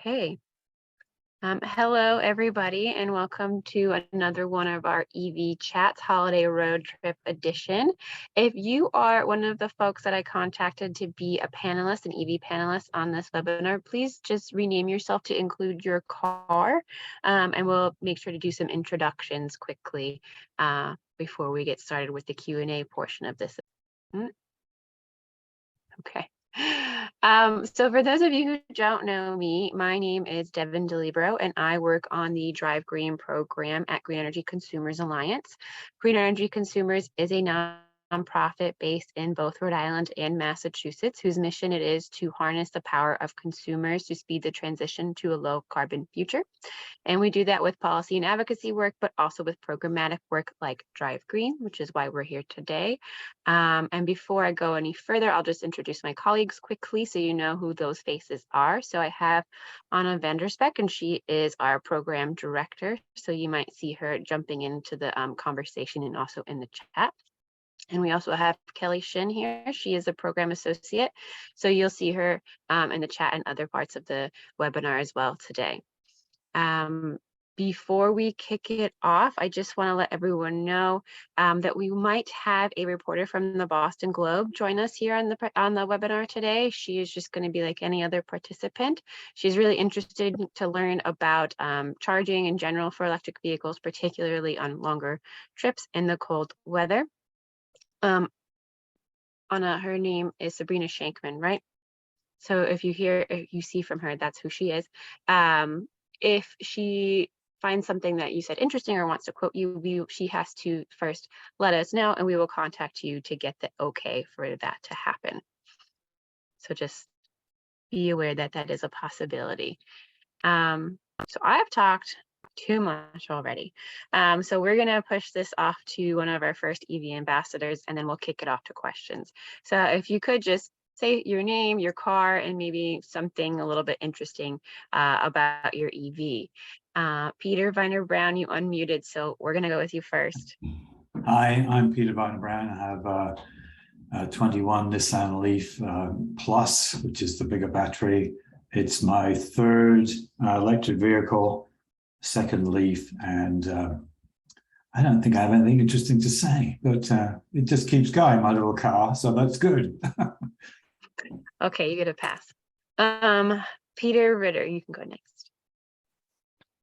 Okay. Hello, everybody, and welcome to another one of our EV Chats Holiday Road Trip Edition. If you are one of the folks that I contacted to be a panelist, an EV panelist on this webinar, please just rename yourself to include your car, and we'll make sure to do some introductions quickly before we get started with the Q&A portion of this. Okay. So for those of you who don't know me, my name is Devin DeLibero, and I work on the Drive Green program at Green Energy Consumers Alliance. Green Energy Consumers is a nonprofit based in both Rhode Island and Massachusetts, whose mission it is to harness the power of consumers to speed the transition to a low carbon future. And we do that with policy and advocacy work, but also with programmatic work like Drive Green, which is why we're here today. And before I go any further, I'll just introduce my colleagues quickly so you know who those faces are. So I have Anna Vanderspeck, and she is our program director. So you might see her jumping into the conversation and also in the chat. And we also have Kelly Shin here. She is a program associate. So you'll see her in the chat and other parts of the webinar as well today. Before we kick it off, I just want to let everyone know that we might have a reporter from the Boston Globe join us here on the webinar today. She is just going to be like any other participant. She's really interested to learn about charging in general for electric vehicles, particularly on longer trips in the cold weather. Anna, her name is Sabrina Shankman, right? So if you see from her, that's who she is. If she finds something that you said interesting or wants to quote you, she has to first let us know, and we will contact you to get the okay for that to happen. So just be aware that that is a possibility. So I've talked too much already. So we're gonna push this off to one of our first EV ambassadors, and then we'll kick it off to questions. So if you could just say your name, your car, and maybe something a little bit interesting about your EV. Peter Viner Brown, you unmuted, so we're gonna go with you first. Hi, I'm Peter Viner Brown. I have a 21 Nissan Leaf Plus, which is the bigger battery. It's my third electric vehicle, second Leaf, and I don't think I have anything interesting to say, but it just keeps going, my little car, so that's good. Okay, you get a pass. Peter Ritter, you can go next.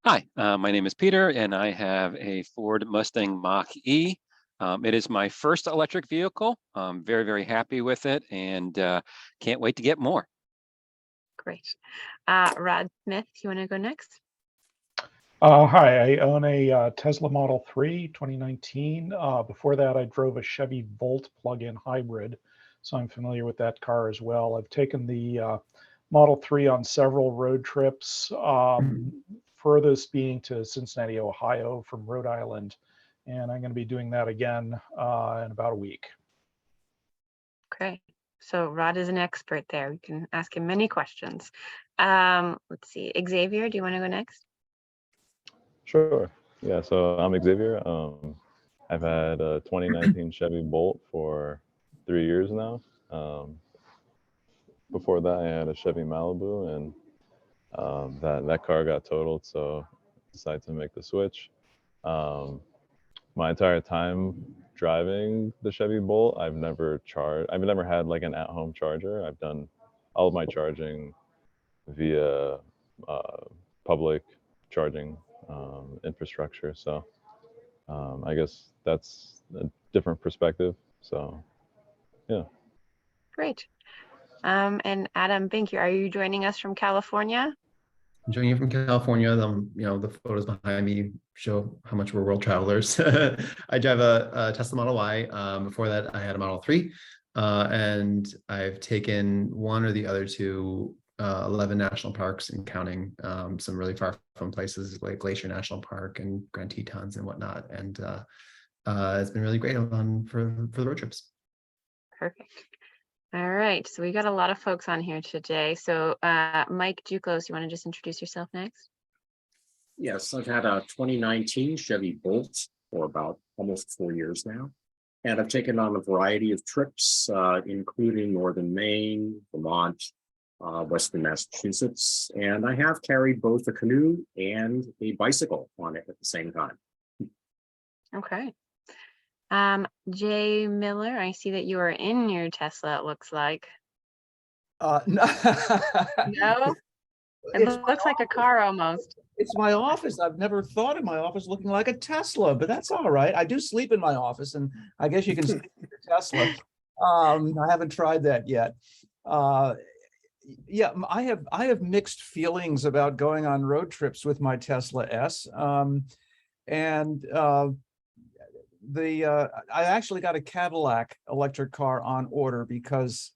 Hi, my name is Peter, and I have a Ford Mustang Mach-E. It is my first electric vehicle. I'm very, very happy with it, and can't wait to get more. Great. Rod Smith, you want to go next? Hi, I own a Tesla Model 3 2019. Before that, I drove a Chevy Volt plug-in hybrid, so I'm familiar with that car as well. I've taken the Model 3 on several road trips, furthest being to Cincinnati, Ohio from Rhode Island, and I'm going to be doing that again in about a week. Okay, so Rod is an expert there. We can ask him many questions. Let's see, Xavier, do you want to go next? Sure. Yeah, so I'm Xavier. I've had a 2019 Chevy Bolt for 3 years now. Before that, I had a Chevy Malibu, and that car got totaled, so I decided to make the switch. My entire time driving the Chevy Bolt, I've never had like an at-home charger. I've done all of my charging via public charging infrastructure. So I guess that's a different perspective. So yeah. Great. And Adam Binky, are you joining us from California? I'm joining you from California. The photos behind me show how much we're world travelers. I drive a Tesla Model Y. Before that, I had a Model 3. And I've taken one or the other to 11 national parks and counting, some really far from places like Glacier National Park and Grand Tetons and whatnot. And it's been really great for the road trips. Perfect. All right, so we got a lot of folks on here today. So Mike Duclos, you want to just introduce yourself next? Yes, I've had a 2019 Chevy Bolt for about almost 4 years now. And I've taken on a variety of trips, including Northern Maine, Vermont, Western Massachusetts, and I have carried both a canoe and a bicycle on it at the same time. Okay. Jay Miller, I see that you are in your Tesla, it looks like. No. No? It It's looks like a car almost. it's my office. I've never thought of my office looking like a Tesla, but that's all right. I do sleep in my office, and I guess you can sleep in a Tesla. I haven't tried that yet. Yeah, I have mixed feelings about going on road trips with my Tesla S. And I actually got a Cadillac electric car on order because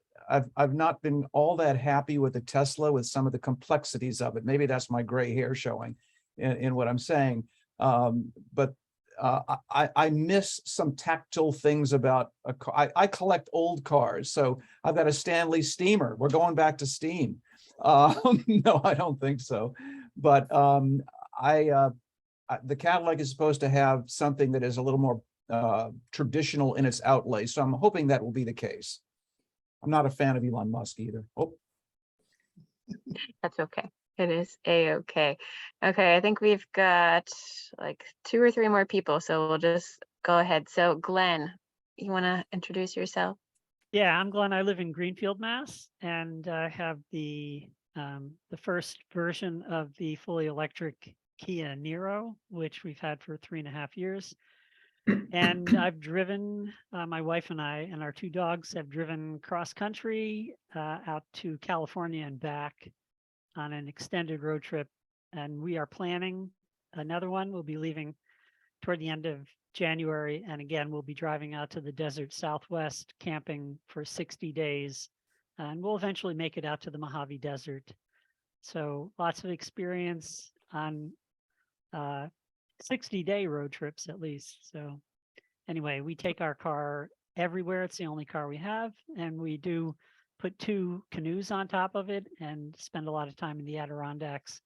I've not been all that happy with the Tesla, with some of the complexities of it. Maybe that's my gray hair showing in what I'm saying. But I miss some tactile things about a car. I collect old cars, so I've got a Stanley Steamer. We're going back to steam. No, I don't think so. But the Cadillac is supposed to have something that is a little more traditional in its outlay, so I'm hoping that will be the case. I'm not a fan of Elon Musk either. Oh, That's okay. It is a-okay. Okay, I think we've got like 2 or 3 more people, so we'll just go ahead. So Glenn, you want to introduce yourself? Yeah, I'm Glenn. I live in Greenfield, Mass, and I have the first version of the fully electric Kia Niro, which we've had for 3.5 years. And I've driven, my wife and I and our 2 dogs have driven cross country out to California and back on an extended road trip. And we are planning another one. We'll be leaving toward the end of January. And again, we'll be driving out to the desert Southwest, camping for 60 days. And we'll eventually make it out to the Mojave Desert. So lots of experience on 60-day road trips at least. So anyway, we take our car everywhere. It's the only car we have. And we do put 2 canoes on top of it and spend a lot of time in the Adirondacks,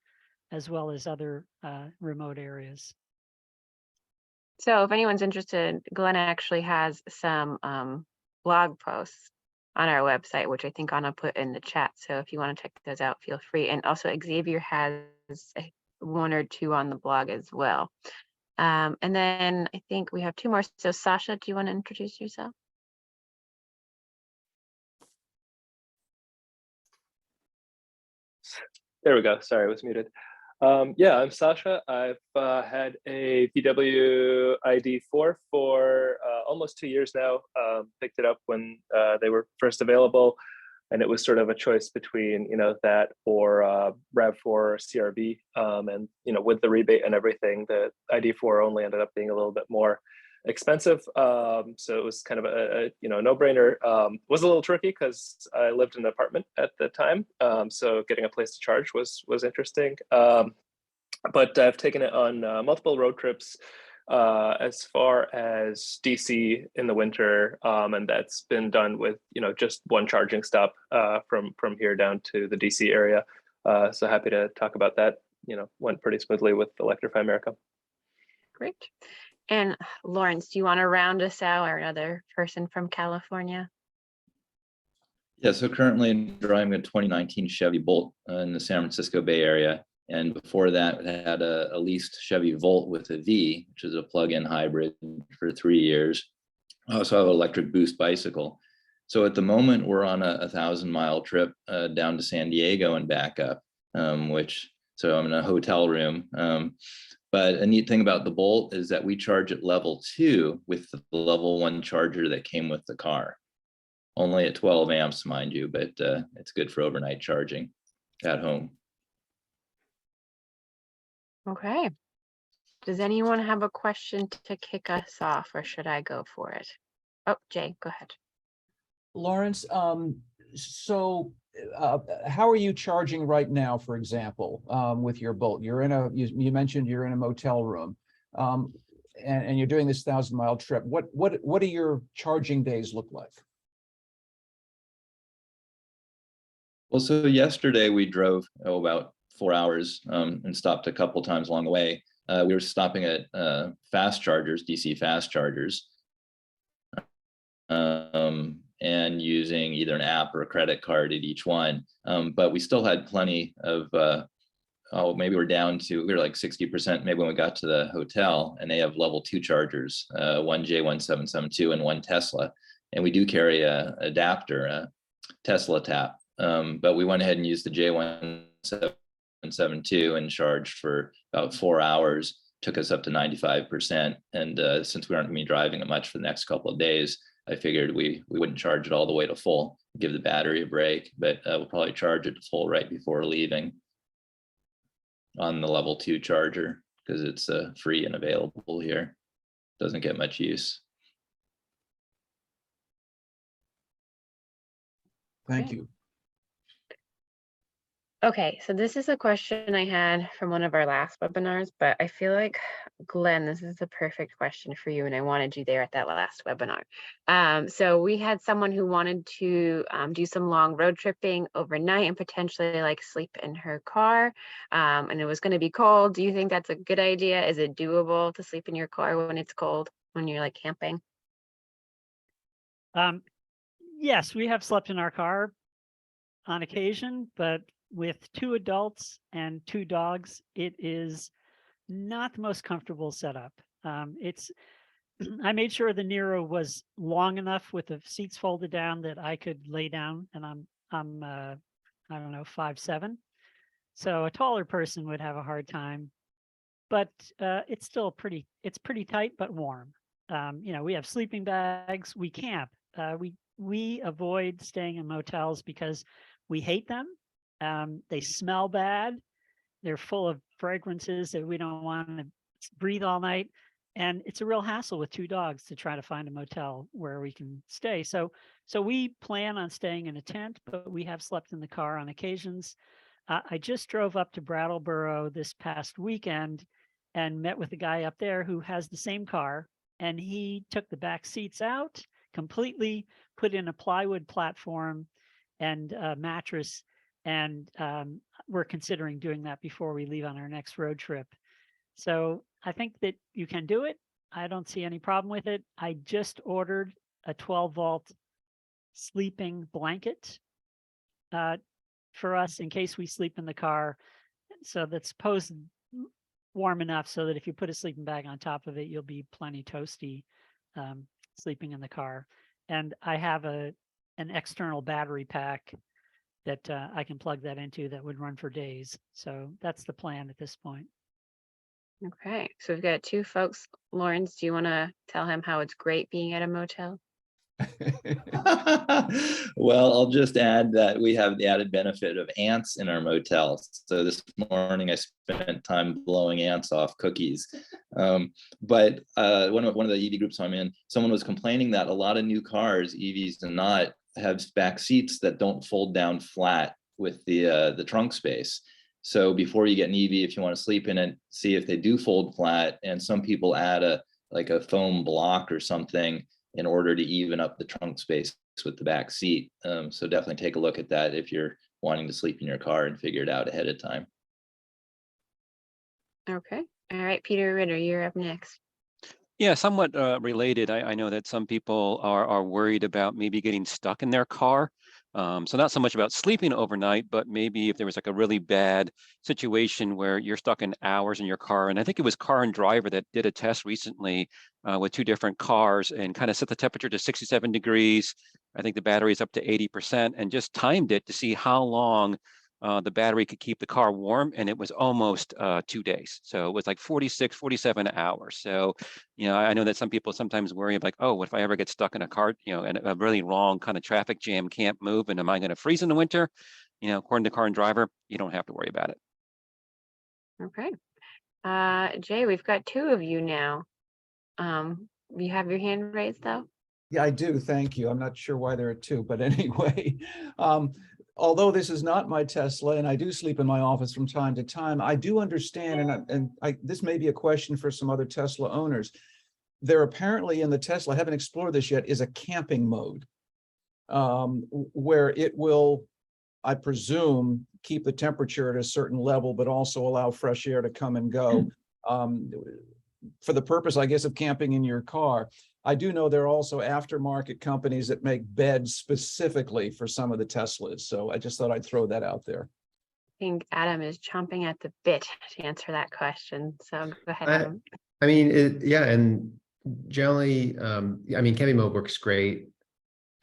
as well as other remote areas. So if anyone's interested, Glenn actually has some blog posts on our website, which I think Anna put in the chat. So if you want to check those out, feel free. And also Xavier has 1 or 2 on the blog as well. And then I think we have 2 more. So Sasha, do you want to introduce yourself? There we go. Sorry, I was muted. Yeah, I'm Sasha. I've had a VW ID4 for almost 2 years now. Picked it up when they were first available, and it was sort of a choice between that or RAV4 or CRV. And with the rebate and everything, the ID4 only ended up being a little bit more expensive. So it was kind of a no-brainer. Was a little tricky because I lived in an apartment at the time. So getting a place to charge was interesting. But I've taken it on multiple road trips as far as DC in the winter. And that's been done with, just 1 charging stop from here down to the DC area. So happy to talk about that. Went pretty smoothly with Electrify America. Great. And Lawrence, do you want to round us out, or another person from California? Yeah, so currently I'm driving a 2019 Chevy Bolt in the San Francisco Bay Area. And before that, I had a leased Chevy Volt with a V, which is a plug-in hybrid, for 3 years. I also have an electric Boost bicycle. So at the moment, we're on a 1,000-mile trip down to San Diego and back up, so I'm in a hotel room. But a neat thing about the Bolt is that we charge at level 2 with the level 1 charger that came with the car. Only at 12 amps, mind you, but it's good for overnight charging at home. Okay. Does anyone have a question to kick us off, or should I go for it? Oh, Jay, go ahead. Lawrence, so how are you charging right now, for example, with your Bolt? You're in you mentioned you're in a motel room, and you're doing this 1,000-mile trip. What do your charging days look like? Well, so yesterday we drove about 4 hours and stopped a couple times along the way. We were stopping at fast chargers, DC fast chargers. and using either an app or a credit card at each one. But we still had plenty of, maybe we're down to, we were like 60% maybe when we got to the hotel, and they have level 2 chargers, one J1772 and one Tesla. And we do carry a adapter, a Tesla tap. But we went ahead and used the J1772 and charged for about 4 hours, took us up to 95%. And since we aren't going to be driving it much for the next couple of days, I figured we wouldn't charge it all the way to full, give the battery a break, but we'll probably charge it to full right before leaving on the level 2 charger, because it's free and available here. Doesn't get much use. Thank you. Okay, so this is a question I had from one of our last webinars, but I feel like, Glenn, this is the perfect question for you, and I wanted you there at that last webinar. So we had someone who wanted to do some long road tripping overnight and potentially like sleep in her car, and it was going to be cold. Do you think that's a good idea? Is it doable to sleep in your car when it's cold, when you're like camping? Yes, we have slept in our car on occasion, but with 2 adults and 2 dogs, it is not the most comfortable setup. I made sure the Nero was long enough with the seats folded down that I could lay down, and I'm I don't know, 5'7", so a taller person would have a hard time. But it's still pretty tight but warm. You know, we have sleeping bags. We camp. We avoid staying in motels because we hate them. They smell bad. They're full of fragrances that we don't want to breathe all night. And it's a real hassle with 2 dogs to try to find a motel where we can stay. So we plan on staying in a tent, but we have slept in the car on occasions. I just drove up to Brattleboro this past weekend and met with a guy up there who has the same car, and he took the back seats out completely, put in a plywood platform and a mattress. And we're considering doing that before we leave on our next road trip. So I think that you can do it. I don't see any problem with it. I just ordered a 12-volt sleeping blanket for us in case we sleep in the car. So that's supposed warm enough so that if you put a sleeping bag on top of it, you'll be plenty toasty sleeping in the car. And I have an external battery pack that I can plug that into that would run for days. So that's the plan at this point. Okay, so we've got 2 folks. Lawrence, do you want to tell him how it's great being at a motel? Well, I'll just add that we have the added benefit of ants in our motels. So this morning I spent time blowing ants off cookies. But one of the EV groups I'm in, someone was complaining that a lot of new cars, EVs and not, have back seats that don't fold down flat with the trunk space. So before you get an EV, if you want to sleep in it, see if they do fold flat. And some people add a foam block or something in order to even up the trunk space with the back seat. So definitely take a look at that if you're wanting to sleep in your car and figure it out ahead of time. Okay. All right, Peter Ritter, you're up next. Yeah, somewhat related. I know that some people are worried about maybe getting stuck in their car. So not so much about sleeping overnight, but maybe if there was like a really bad situation where you're stuck in hours in your car. And I think it was Car and Driver that did a test recently with 2 different cars and kind of set the temperature to 67 degrees. I think the battery is up to 80% and just timed it to see how long the battery could keep the car warm, and it was almost 2 days. So it was like 46, 47 hours. So, you know, I know that some people sometimes worry about like, oh, what if I ever get stuck in a car, you know, in a really long kind of traffic jam, can't move, and am I going to freeze in the winter? You know, according to Car and Driver, you don't have to worry about it. Okay. Jay, we've got 2 of you now. You have your hand raised though? Yeah, I do. Thank you. I'm not sure why there are 2, but anyway, although this is not my Tesla and I do sleep in my office from time to time, I do understand, and this may be a question for some other Tesla owners. There apparently in the Tesla, I haven't explored this yet, is a camping mode where it will, I presume, keep the temperature at a certain level, but also allow fresh air to come and go. for the purpose, I guess, of camping in your car. I do know there are also aftermarket companies that make beds specifically for some of the Teslas. So I just thought I'd throw that out there. I think Adam is chomping at the bit to answer that question. So go ahead, I, Adam. I mean, yeah, and generally, I mean, camping mode works great.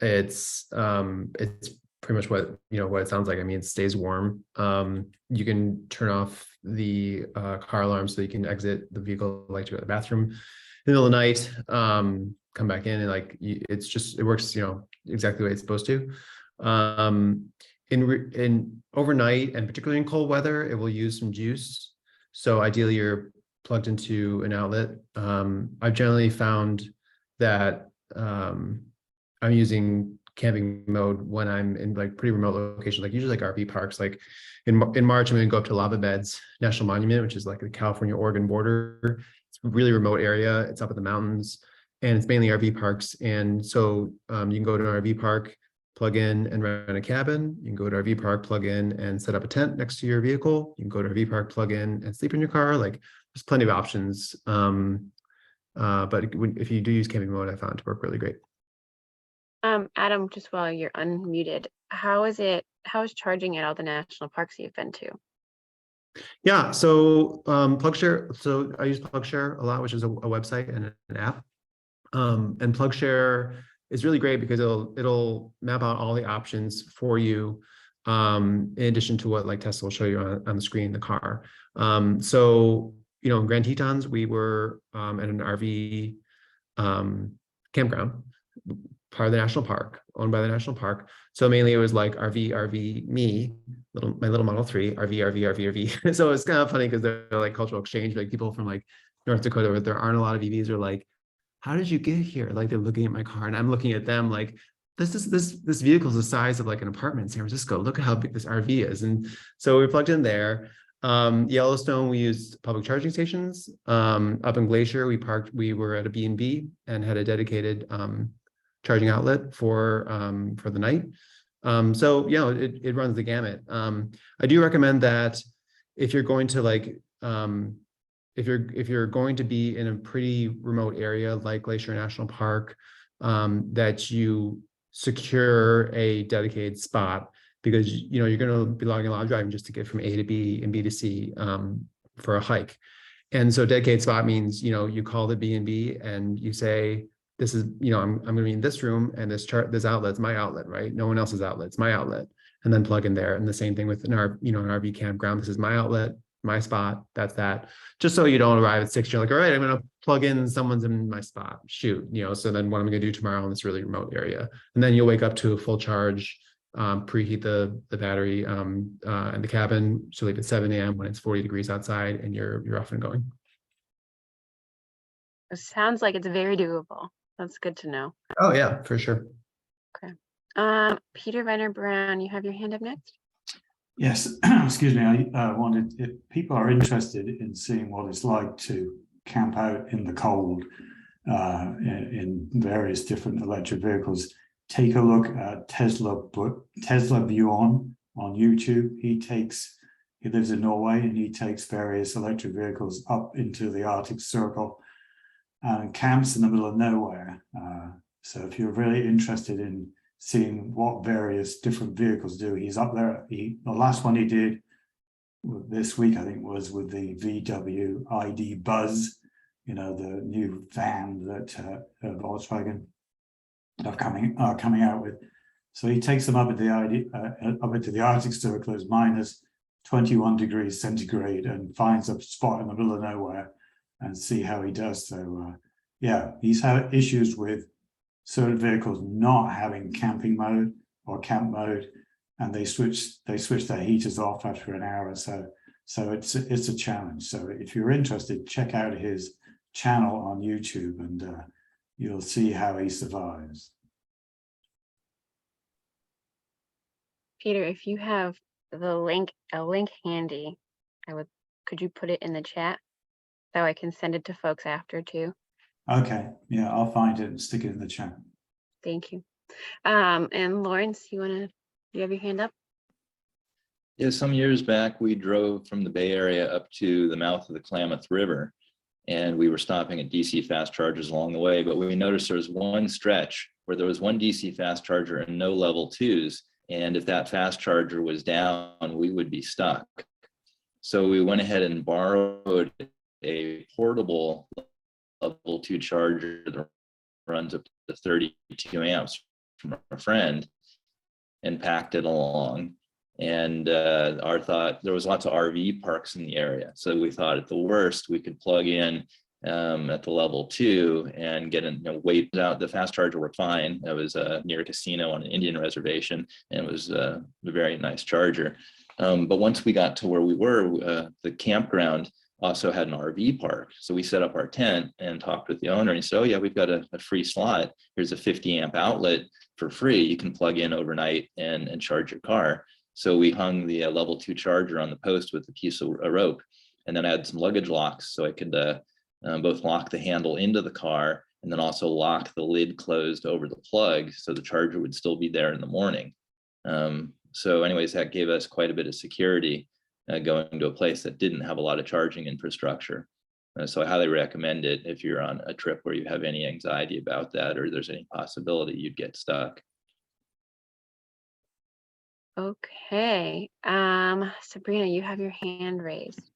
It's pretty much what what it sounds like. I mean, it stays warm. You can turn off the car alarm so you can exit the vehicle, like to go to the bathroom in the middle of the night, come back in, and like it works, exactly the way it's supposed to. In overnight, and particularly in cold weather, it will use some juice. So ideally, you're plugged into an outlet. I've generally found that I'm using camping mode when I'm in like pretty remote locations, like usually like RV parks. Like in March, I'm going to go up to Lava Beds National Monument, which is like the California-Oregon border. It's a really remote area. It's up in the mountains, and it's mainly RV parks. And so you can go to an RV park, plug in and rent a cabin. You can go to RV park, plug in and set up a tent next to your vehicle. You can go to RV park, plug in and sleep in your car. Like there's plenty of options. But if you do use camping mode, I found it to work really great. Adam, just while you're unmuted, how is charging at all the national parks you've been to? Yeah, so PlugShare. So I use PlugShare a lot, which is a website and an app. And PlugShare is really great because it'll map out all the options for you, in addition to what like Tesla will show you on the screen in the car. So in Grand Tetons, we were at an RV campground, part of the national park, owned by the national park. So mainly it was like RV, me, my little Model 3, RV. So it's kind of funny because they're like cultural exchange, like people from like North Dakota, where there aren't a lot of EVs, are like, how did you get here? Like they're looking at my car and I'm looking at them like, this vehicle is the size of like an apartment in San Francisco. Look at how big this RV is. And so we plugged in there. Yellowstone, we used public charging stations. Up in Glacier, we were at a B&B and had a dedicated charging outlet for the night. So it runs the gamut. I do recommend that if you're going to like if you're going to be in a pretty remote area like Glacier National Park, that you secure a dedicated spot, because you're going to be logging a lot of driving just to get from A to B and B to C for a hike. And so dedicated spot means you call the B&B and you say, this is I'm going to be in this room, and this outlet's my outlet, right? No one else's outlet, it's my outlet. And then plug in there. And the same thing with an RV campground. This is my outlet, my spot, that's that. Just so you don't arrive at 6, you're like, all right, I'm going to plug in, someone's in my spot, shoot. So then what I'm going to do tomorrow in this really remote area. And then you'll wake up to a full charge, preheat the battery in the cabin, so leave at 7 a.m. when it's 40 degrees outside, and you're off and going. It sounds like it's very doable. That's good to know. Oh yeah, for sure. Okay. Peter Brown, you have your hand up next. Yes, excuse me. I wanted, if people are interested in seeing what it's like to camp out in the cold in various different electric vehicles, take a look at Tesla View on YouTube. He lives in Norway, and he takes various electric vehicles up into the Arctic Circle and camps in the middle of nowhere. So if you're really interested in seeing what various different vehicles do, he's up there. The last one he did this week, I think, was with the VW ID Buzz, the new van that Volkswagen are coming out with. So he takes them up into the Arctic Circle as minus 21 degrees centigrade, and finds a spot in the middle of nowhere and see how he does. So he's had issues with certain vehicles not having camping mode or camp mode, and they switch their heaters off after an hour or so. So it's a challenge. So if you're interested, check out his channel on YouTube, and you'll see how he survives. Peter, if you have a link handy, could you put it in the chat so I can send it to folks after too? Okay, yeah, I'll find it and stick it in the chat. Thank you. And Lawrence, you have your hand up? Yeah, some years back, we drove from the Bay Area up to the mouth of the Klamath River. and we were stopping at DC fast chargers along the way. But we noticed there was one stretch where there was one DC fast charger and no level 2s. And if that fast charger was down, we would be stuck. So we went ahead and borrowed a portable level 2 charger that runs up to 32 amps from a friend and packed it along. And our thought, there was lots of RV parks in the area. So we thought at the worst, we could plug in at the level 2 and get in, wait out. The fast charger worked fine. It was near a casino on an Indian reservation, and it was a very nice charger. But once we got to where we were, the campground also had an RV park. So we set up our tent and talked with the owner, and he said, oh yeah, we've got a free slot. Here's a 50 amp outlet for free. You can plug in overnight and charge your car. So we hung the level 2 charger on the post with a piece of a rope, and then I had some luggage locks so I could both lock the handle into the car and then also lock the lid closed over the plug so the charger would still be there in the morning. So anyways, that gave us quite a bit of security going to a place that didn't have a lot of charging infrastructure. So I highly recommend it if you're on a trip where you have any anxiety about that, or there's any possibility you'd get stuck. Okay. Sabrina, you have your hand raised.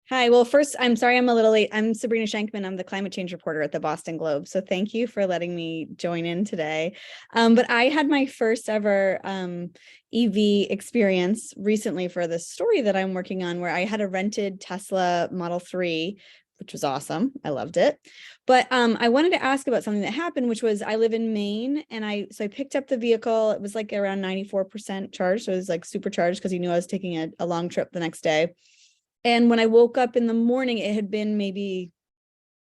Hi. Well, first, I'm sorry I'm a little late. I'm Sabrina Shankman. I'm the climate change reporter at the Boston Globe. So thank you for letting me join in today. But I had my first ever EV experience recently for the story that I'm working on, where I had a rented Tesla Model 3, which was awesome. I loved it. But I wanted to ask about something that happened, which was I live in Maine, and I picked up the vehicle. It was like around 94% charged. So it was like supercharged because he knew I was taking a long trip the next day. And when I woke up in the morning, it had been maybe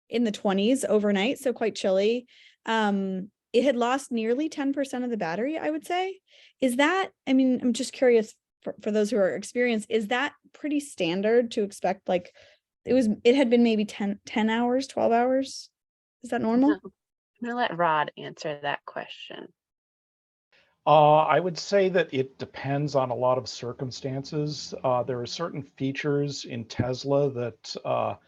in the 20s overnight, so quite chilly. It had lost nearly 10% of the battery, I would say. Is that, I mean, I'm just curious for those who are experienced, is that pretty standard to expect? Like it had been maybe 10 hours, 12 hours. Is that normal? I'm gonna let Rod answer that question. I would say that it depends on a lot of circumstances. There are certain features in Tesla that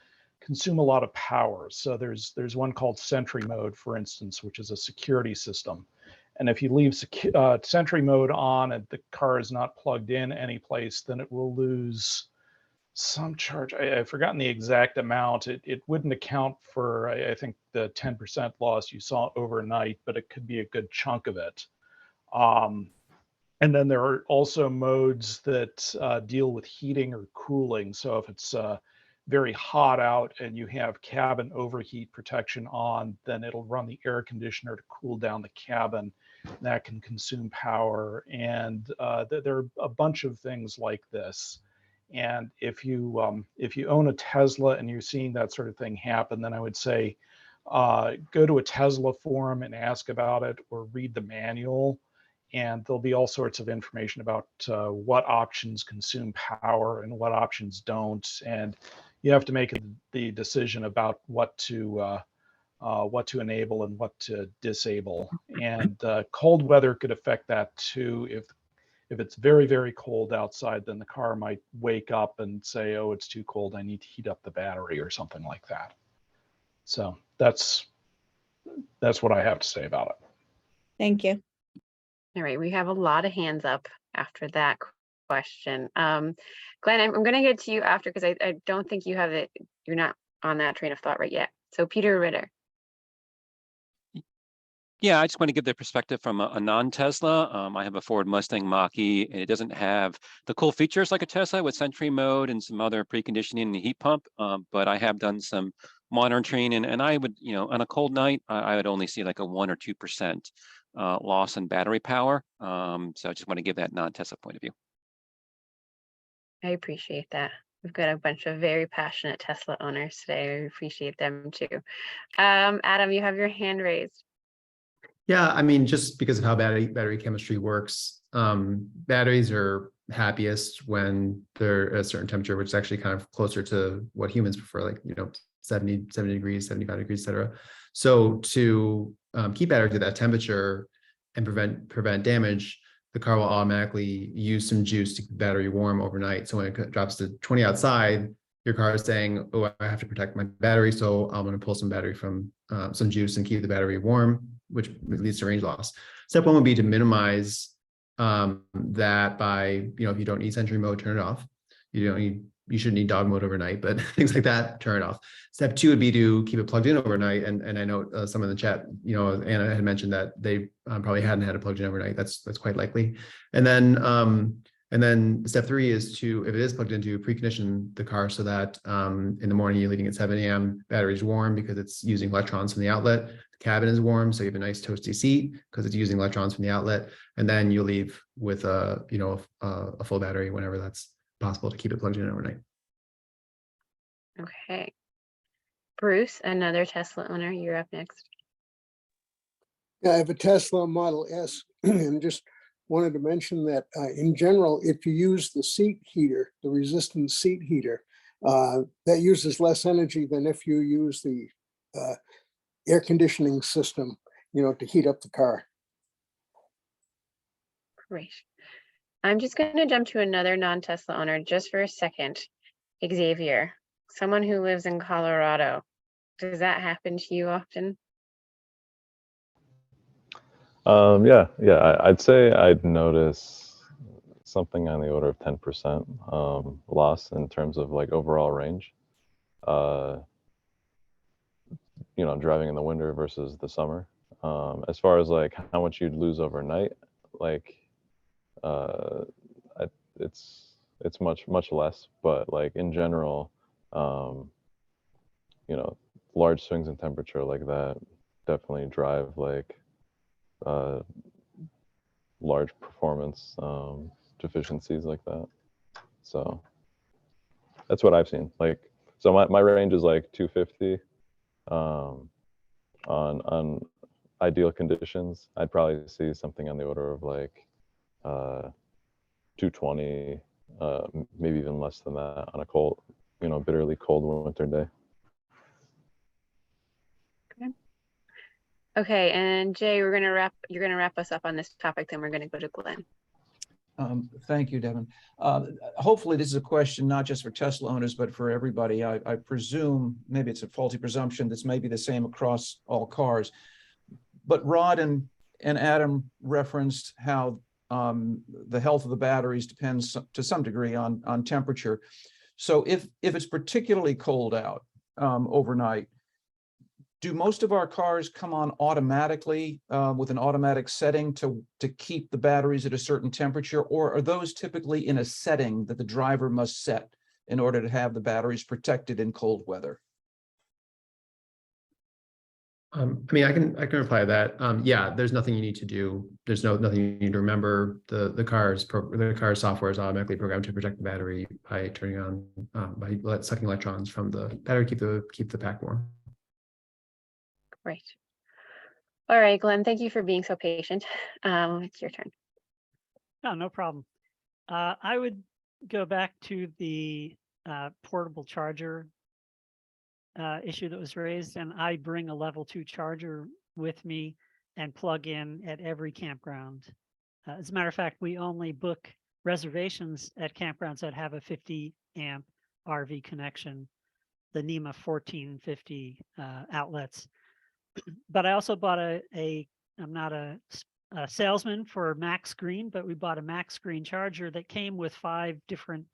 consume a lot of power. So there's one called Sentry Mode, for instance, which is a security system. And if you leave Sentry Mode on and the car is not plugged in any place, then it will lose some charge. I've forgotten the exact amount. It wouldn't account for, I think, the 10% loss you saw overnight, but it could be a good chunk of it. And then there are also modes that deal with heating or cooling. So if it's very hot out and you have cabin overheat protection on, then it'll run the air conditioner to cool down the cabin. That can consume power. And there are a bunch of things like this. And if you own a Tesla and you're seeing that sort of thing happen, then I would say go to a Tesla forum and ask about it, or read the manual. And there'll be all sorts of information about what options consume power and what options don't. And you have to make the decision about what to enable and what to disable. And cold weather could affect that too. If it's very, very cold outside, then the car might wake up and say, oh, it's too cold, I need to heat up the battery or something like that. So that's what I have to say about it. Thank you. All right, we have a lot of hands up after that question. Glenn, I'm going to get to you after, because I don't think you have it. You're not on that train of thought right yet. So Peter Ritter. Yeah, I just want to give the perspective from a non-Tesla. I have a Ford Mustang Mach-E, and it doesn't have the cool features like a Tesla with Sentry Mode and some other preconditioning and heat pump. But I have done some monitoring, and I would, on a cold night, I would only see like a 1 or 2% loss in battery power. So I just want to give that non-Tesla point of view. I appreciate that. We've got a bunch of very passionate Tesla owners today. I appreciate them too. Adam, you have your hand raised. Yeah, I mean, just because of how battery chemistry works, batteries are happiest when they're at a certain temperature, which is actually kind of closer to what humans prefer, like 70 degrees, 75 degrees, etc. So to keep batteries at that temperature and prevent damage, the car will automatically use some juice to keep the battery warm overnight. So when it drops to 20 outside, your car is saying, oh, I have to protect my battery, so I'm going to pull some battery from some juice and keep the battery warm, which leads to range loss. Step one would be to minimize that by, if you don't need Sentry mode, turn it off. You shouldn't need dog mode overnight, but things like that, turn it off. Step two would be to keep it plugged in overnight. And I know some in the chat, Anna had mentioned that they probably hadn't had it plugged in overnight. That's quite likely. And then step three is to, if it is plugged into, precondition the car so that in the morning you're leaving at 7 a.m. battery's warm because it's using electrons from the outlet. The cabin is warm, so you have a nice toasty seat because it's using electrons from the outlet. And then you leave with a full battery whenever that's possible to keep it plugged in overnight. Okay. Bruce, another Tesla owner, you're up next. Yeah, I have a Tesla Model S and just wanted to mention that in general, if you use the seat heater, the resistance seat heater, that uses less energy than if you use the air conditioning system, to heat up the car. Great. I'm just going to jump to another non-Tesla owner just for a second. Xavier, someone who lives in Colorado. Does that happen to you often? Yeah. I'd say I'd notice something on the order of 10% loss in terms of like overall range. Driving in the winter versus the summer. As far as like how much you'd lose overnight, like it's much less, but like in general, large swings in temperature like that definitely drive like large performance deficiencies like that. So that's what I've seen. Like, so my range is like 250. On ideal conditions, I'd probably see something on the order of like 220, maybe even less than that on a cold, bitterly cold winter day. Okay, and Jay, you're gonna wrap us up on this topic, then we're gonna go to Glenn. Thank you, Devin. Hopefully this is a question not just for Tesla owners, but for everybody. I presume, maybe it's a faulty presumption, this may be the same across all cars. But Rod and Adam referenced how the health of the batteries depends to some degree on temperature. So if it's particularly cold out overnight, do most of our cars come on automatically with an automatic setting to keep the batteries at a certain temperature, or are those typically in a setting that the driver must set in order to have the batteries protected in cold weather? I can reply to that. Yeah, there's nothing you need to do. There's nothing you need to remember. The car's software is automatically programmed to protect the battery by turning on by sucking electrons from the battery, keep the pack warm. Great. All right, Glenn, thank you for being so patient. It's your turn. Oh, no problem. I would go back to the portable charger issue that was raised, and I bring a level 2 charger with me and plug in at every campground. As a matter of fact, we only book reservations at campgrounds that have a 50 amp RV connection, the NEMA 1450 outlets. But I also bought I'm not a salesman for Max Green, but we bought a Max Green charger that came with 5 different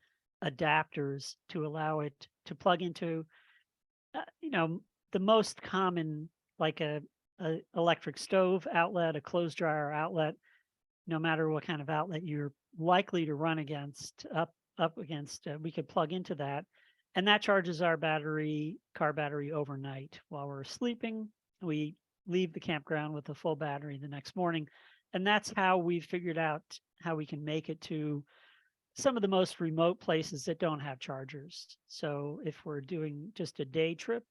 adapters to allow it to plug into the most common, like a electric stove outlet, a clothes dryer outlet. No matter what kind of outlet you're likely to run against, up against, we could plug into that, and that charges our car battery overnight. While we're sleeping, we leave the campground with a full battery the next morning, and that's how we've figured out how we can make it to some of the most remote places that don't have chargers. So if we're doing just a day trip,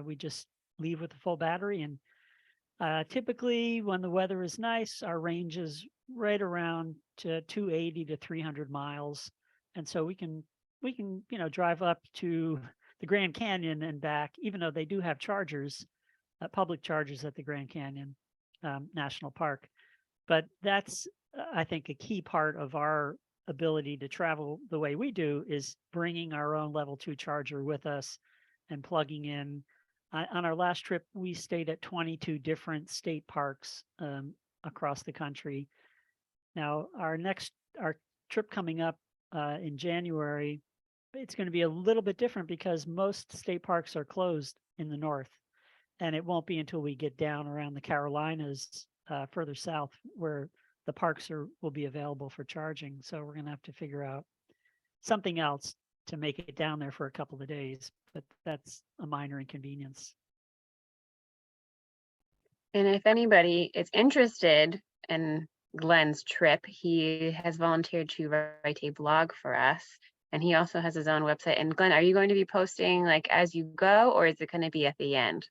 we just leave with a full battery. And typically when the weather is nice, our range is right around to 280 to 300 miles. And so we can drive up to the Grand Canyon and back, even though they do have chargers, public chargers at the Grand Canyon National Park. But that's, I think, a key part of our ability to travel the way we do is bringing our own level 2 charger with us and plugging in. On our last trip, we stayed at 22 different state parks across the country. Now, our trip coming up in January, it's going to be a little bit different because most state parks are closed in the north, and it won't be until we get down around the Carolinas, further south, where the parks will be available for charging. So we're going to have to figure out something else to make it down there for a couple of days, but that's a minor inconvenience. And if anybody is interested in Glenn's trip, he has volunteered to write a blog for us, and he also has his own website. And Glenn, are you going to be posting like as you go, or is it going to be at the end?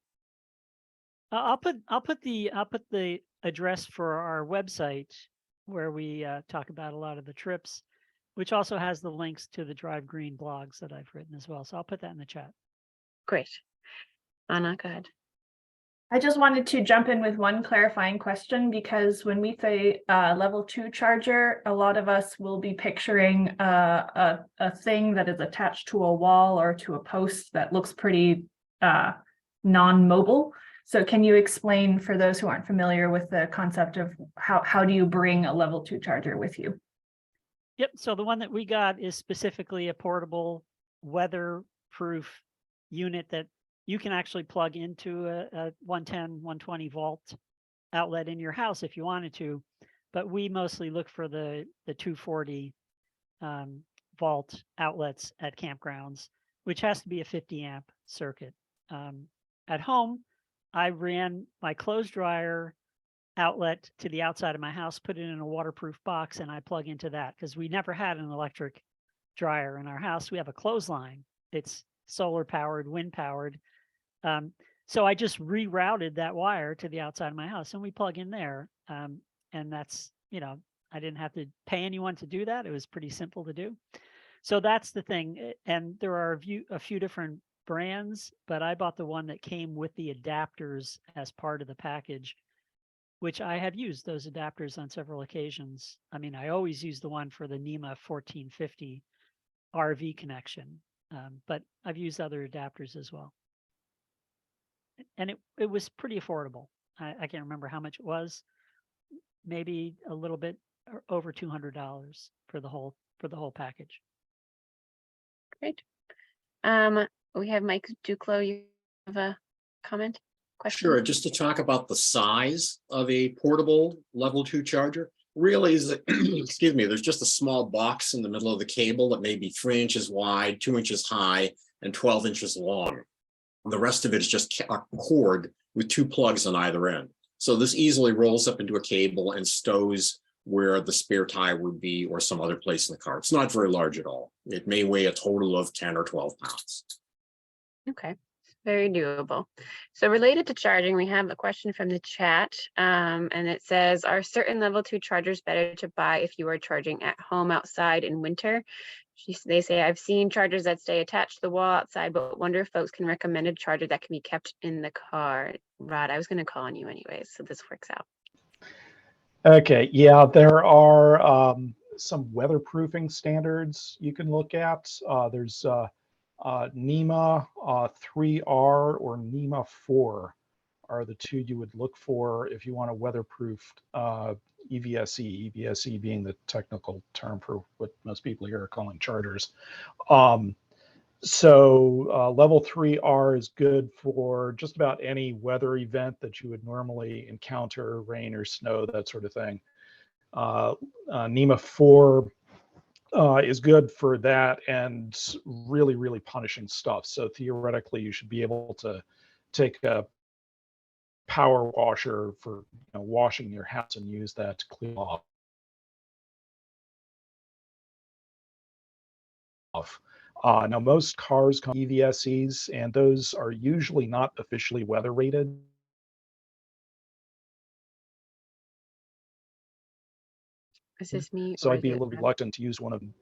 I'll put the address for our website where we talk about a lot of the trips, which also has the links to the Drive Green blogs that I've written as well. So I'll put that in the chat. Great. Anna, go ahead. I just wanted to jump in with one clarifying question, because when we say level 2 charger, a lot of us will be picturing a thing that is attached to a wall or to a post that looks pretty non-mobile. So can you explain for those who aren't familiar with the concept of how do you bring a level 2 charger with you? Yep. So the one that we got is specifically a portable weatherproof unit that you can actually plug into a 110, 120 volt outlet in your house if you wanted to. But we mostly look for the 240 volt outlets at campgrounds, which has to be a 50 amp circuit. At home, I ran my clothes dryer outlet to the outside of my house, put it in a waterproof box, and I plug into that because we never had an electric dryer in our house. We have a clothesline. It's solar powered, wind powered. So I just rerouted that wire to the outside of my house and we plug in there. And that's, I didn't have to pay anyone to do that. It was pretty simple to do. So that's the thing. And there are a few different brands, but I bought the one that came with the adapters as part of the package, which I have used those adapters on several occasions. I mean, I always use the one for the NEMA 1450 RV connection, but I've used other adapters as well. And it was pretty affordable. I can't remember how much it was, maybe a little bit over $200 for the whole package. Great. We have Mike Duclos. You have a comment? Question? Sure, just to talk about the size of a portable level 2 charger. Really is that, excuse me, there's just a small box in the middle of the cable that may be 3 inches wide, 2 inches high, and 12 inches long. The rest of it is just a cord with 2 plugs on either end. So this easily rolls up into a cable and stows where the spare tire would be or some other place in the car. It's not very large at all. It may weigh a total of 10 or 12 pounds. Okay, very doable. So related to charging, we have a question from the chat, and it says, are certain level 2 chargers better to buy if you are charging at home outside in winter? They say, I've seen chargers that stay attached to the wall outside, but wonder if folks can recommend a charger that can be kept in the car. Rod, I was going to call on you anyways, so this works out. Okay, yeah, there are some weatherproofing standards you can look at. There's NEMA 3R or NEMA 4 are the 2 you would look for if you want a weatherproofed EVSE, EVSE being the technical term for what most people here are calling chargers. So level 3R is good for just about any weather event that you would normally encounter, rain or snow, that sort of thing. NEMA 4 is good for that and really, really punishing stuff. So theoretically, you should be able to take a power washer for washing your house and use that to clean off. Now, most cars come with EVSEs, and those are usually not officially weather rated. Is this me? So I'd be a little reluctant to use one of them.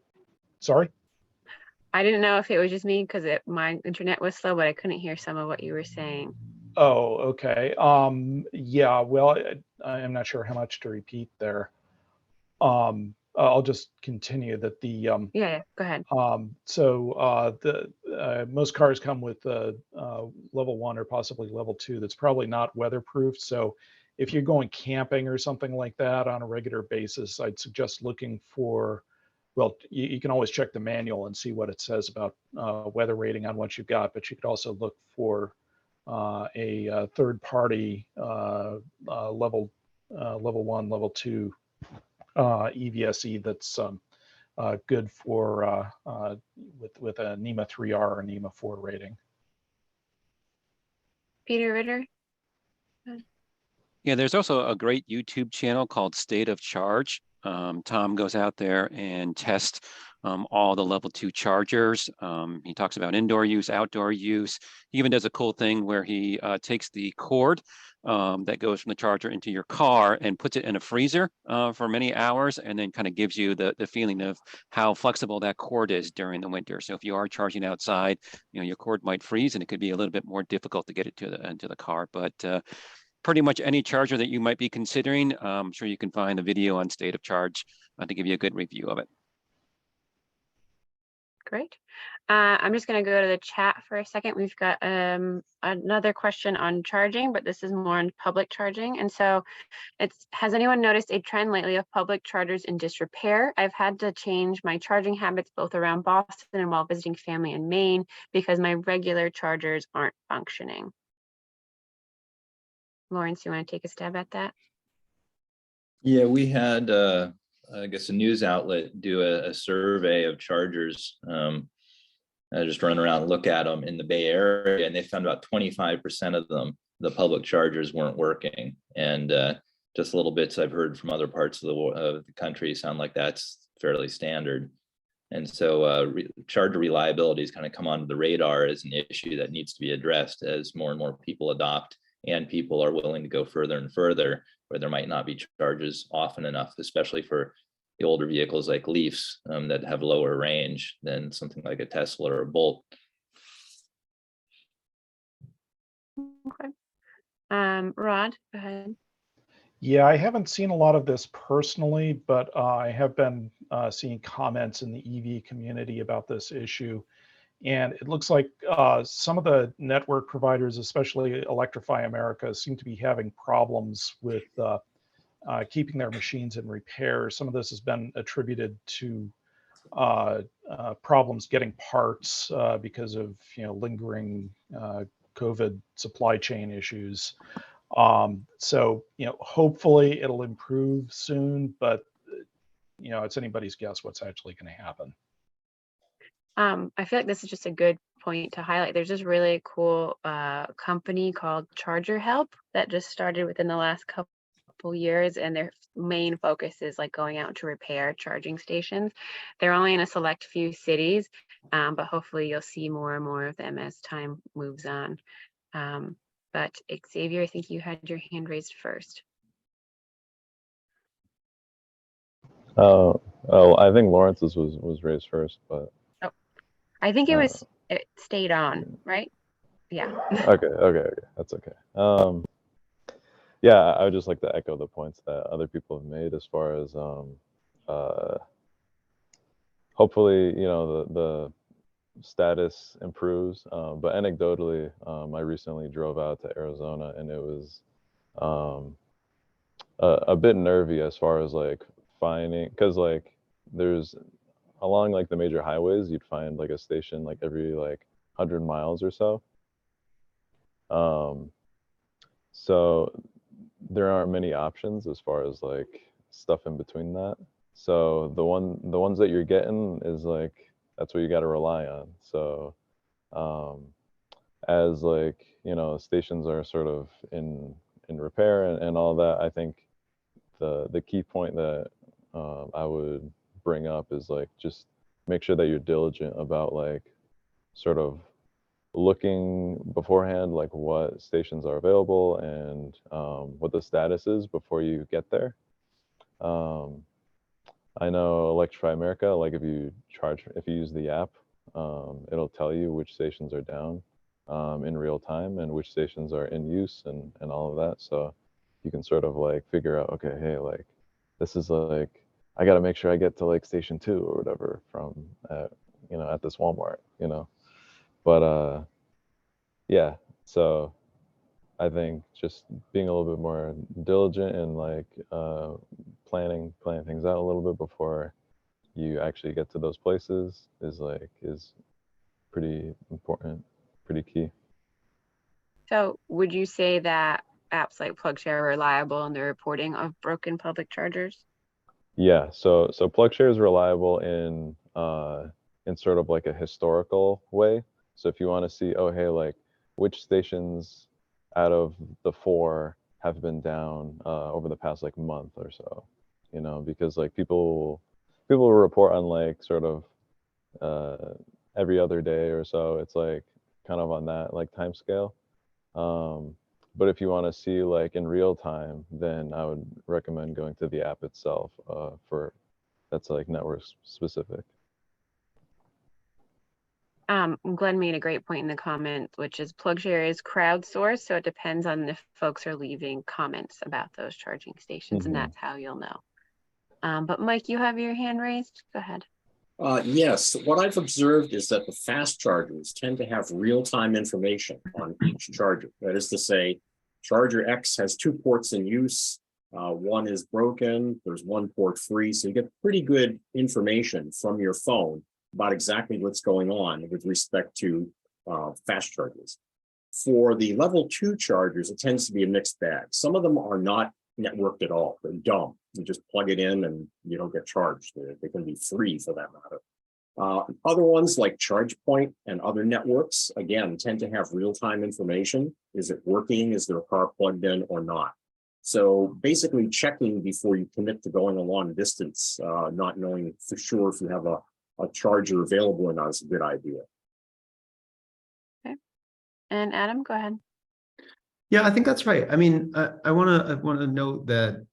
Sorry? I didn't know if it was just me because my internet was slow, but I couldn't hear some of what you were saying. Oh, okay. Yeah, well, I'm not sure how much to repeat there. I'll just continue that the Yeah, go ahead. most cars come with level 1 or possibly level 2 that's probably not weatherproof. So if you're going camping or something like that on a regular basis, I'd suggest looking for, well, you can always check the manual and see what it says about weather rating on what you've got, but you could also look for a third party level 1, level 2 EVSE that's good for with a NEMA 3R or NEMA 4 rating. Peter Ritter? Yeah, there's also a great YouTube channel called State of Charge. Tom goes out there and tests all the level 2 chargers. He talks about indoor use, outdoor use. He even does a cool thing where he takes the cord that goes from the charger into your car and puts it in a freezer for many hours, and then kind of gives you the feeling of how flexible that cord is during the winter. So if you are charging outside, your cord might freeze and it could be a little bit more difficult to get it into the car. But pretty much any charger that you might be considering, I'm sure you can find a video on State of Charge to give you a good review of it. Great. I'm just going to go to the chat for a second. We've got another question on charging, but this is more on public charging. And so has anyone noticed a trend lately of public chargers in disrepair? I've had to change my charging habits both around Boston and while visiting family in Maine because my regular chargers aren't functioning. Lawrence, you want to take a stab at that? Yeah, we had, I guess, a news outlet do a survey of chargers. Just run around and look at them in the Bay Area, and they found about 25% of them, the public chargers, weren't working. And just little bits I've heard from other parts of the country sound like that's fairly standard. And so charger reliability has kind of come onto the radar as an issue that needs to be addressed as more and more people adopt, and people are willing to go further and further where there might not be charges often enough, especially for the older vehicles like Leafs that have lower range than something like a Tesla or a Bolt. Okay. Rod, go ahead. Yeah, I haven't seen a lot of this personally, but I have been seeing comments in the EV community about this issue. And it looks like some of the network providers, especially Electrify America, seem to be having problems with keeping their machines in repair. Some of this has been attributed to problems getting parts because of lingering COVID supply chain issues. So hopefully it'll improve soon, but it's anybody's guess what's actually going to happen. I feel like this is just a good point to highlight. There's this really cool company called Charger Help that just started within the last couple years, and their main focus is like going out to repair charging stations. They're only in a select few cities, but hopefully you'll see more and more of them as time moves on. But Xavier, I think you had your hand raised first. I think Lawrence's was raised first, but I think it stayed on, right? Yeah. Okay, that's okay. Yeah, I would just like to echo the points that other people have made as far as hopefully the status improves. But anecdotally, I recently drove out to Arizona, and it was a bit nervy as far as like finding, because like there's along like the major highways, you'd find like a station like every like 100 miles or so. So there aren't many options as far as like stuff in between that. So the ones that you're getting is like, that's what you got to rely on. So as like stations are sort of in repair and all that, I think the key point that I would bring up is like, just make sure that you're diligent about like sort of looking beforehand, like what stations are available and what the status is before you get there. I know Electrify America, like if you use the app, it'll tell you which stations are down in real time and which stations are in use and all of that. So you can sort of like figure out, okay, hey, like this is like I got to make sure I get to like station 2 or whatever from, at this Walmart, but yeah, so I think just being a little bit more diligent and like planning things out a little bit before you actually get to those places is pretty important, pretty key. So would you say that apps like PlugShare are reliable in the reporting of broken public chargers? Yeah, so PlugShare is reliable in sort of like a historical way. So if you want to see, oh hey, like which stations out of the 4 have been down over the past like month or so, because like people will report on like sort of every other day or so. It's like kind of on that like time scale. But if you want to see like in real time, then I would recommend going to the app itself for that's like network specific. Glenn made a great point in the comments, which is PlugShare is crowdsourced, so it depends on if folks are leaving comments about those charging stations, and that's how you'll know. But Mike, you have your hand raised. Go ahead. Yes, what I've observed is that the fast chargers tend to have real-time information on each charger. That is to say, charger X has 2 ports in use. One is broken, there's 1 port free. So you get pretty good information from your phone about exactly what's going on with respect to fast chargers. For the level 2 chargers, it tends to be a mixed bag. Some of them are not networked at all. They're dumb. You just plug it in and you don't get charged. They can be free for that matter. Other ones like ChargePoint and other networks, again, tend to have real-time information. Is it working? Is their car plugged in or not? So basically checking before you commit to going a long distance, not knowing for sure if you have a charger available or not is a good idea. Okay. And Adam, go ahead. Yeah, I think that's right. I mean, I want to note that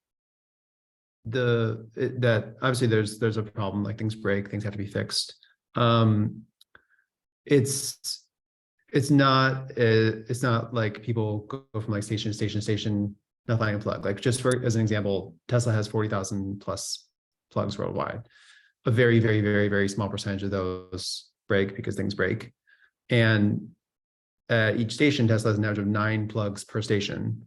that obviously there's a problem, like things break, things have to be fixed. It's not like people go from like station to station not finding a plug. Like just for as an example, Tesla has 40,000 plus plugs worldwide. A very, very, very, very small percentage of those break because things break. And at each station, Tesla has an average of 9 plugs per station.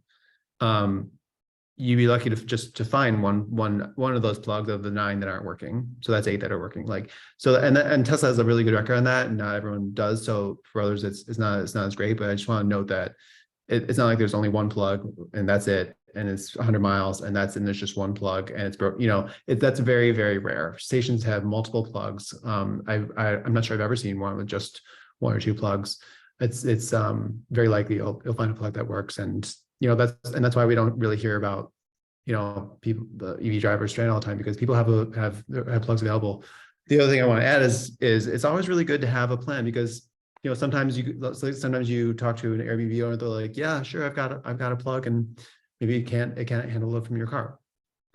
You'd be lucky to find one of those plugs of the 9 that aren't working. So that's 8 that are working. Like so, and Tesla has a really good record on that, and not everyone does. So for others, it's not as great. But I just want to note that it's not like there's only one plug and that's it, and it's 100 miles and there's just one plug and it's broke. That's very, very rare. Stations have multiple plugs. I'm not sure I've ever seen one with just 1 or 2 plugs. It's very likely you'll find a plug that works, and that's why we don't really hear about people, the EV drivers stranded all the time, because people have plugs available. The other thing I want to add is it's always really good to have a plan, because sometimes you talk to an Airbnb owner, they're like, yeah, sure, I've got a plug, and maybe it can't handle load from your car.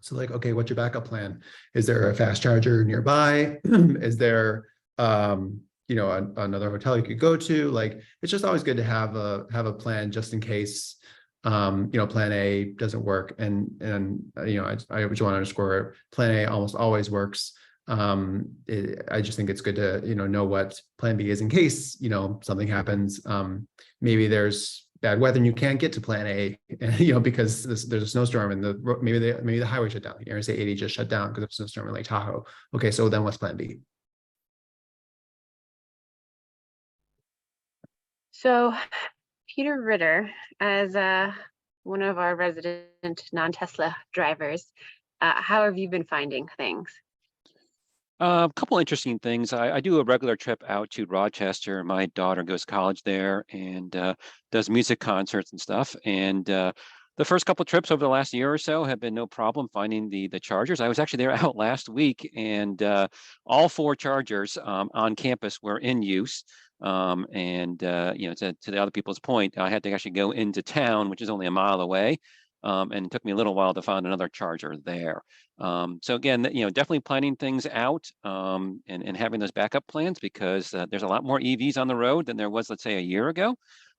So like, okay, what's your backup plan? Is there a fast charger nearby? Is there another hotel you could go to? Like, it's just always good to have a plan just in case plan A doesn't work. And I just want to underscore, plan A almost always works. I just think it's good to know what plan B is in case something happens. Maybe there's bad weather and you can't get to plan A, because there's a snowstorm and maybe the highway shut down. The Interstate 80 just shut down because of a snowstorm in Lake Tahoe. Okay, so then what's plan B? So Peter Ritter, as one of our resident non-Tesla drivers, how have you been finding things? A couple interesting things. I do a regular trip out to Rochester. My daughter goes to college there and does music concerts and stuff. And the first couple of trips over the last year or so have been no problem finding the chargers. I was actually there out last week, and all 4 chargers on campus were in use. To the other people's point, I had to actually go into town, which is only a mile away. And it took me a little while to find another charger there. So again, definitely planning things out and having those backup plans, because there's a lot more EVs on the road than there was, let's say, a year ago.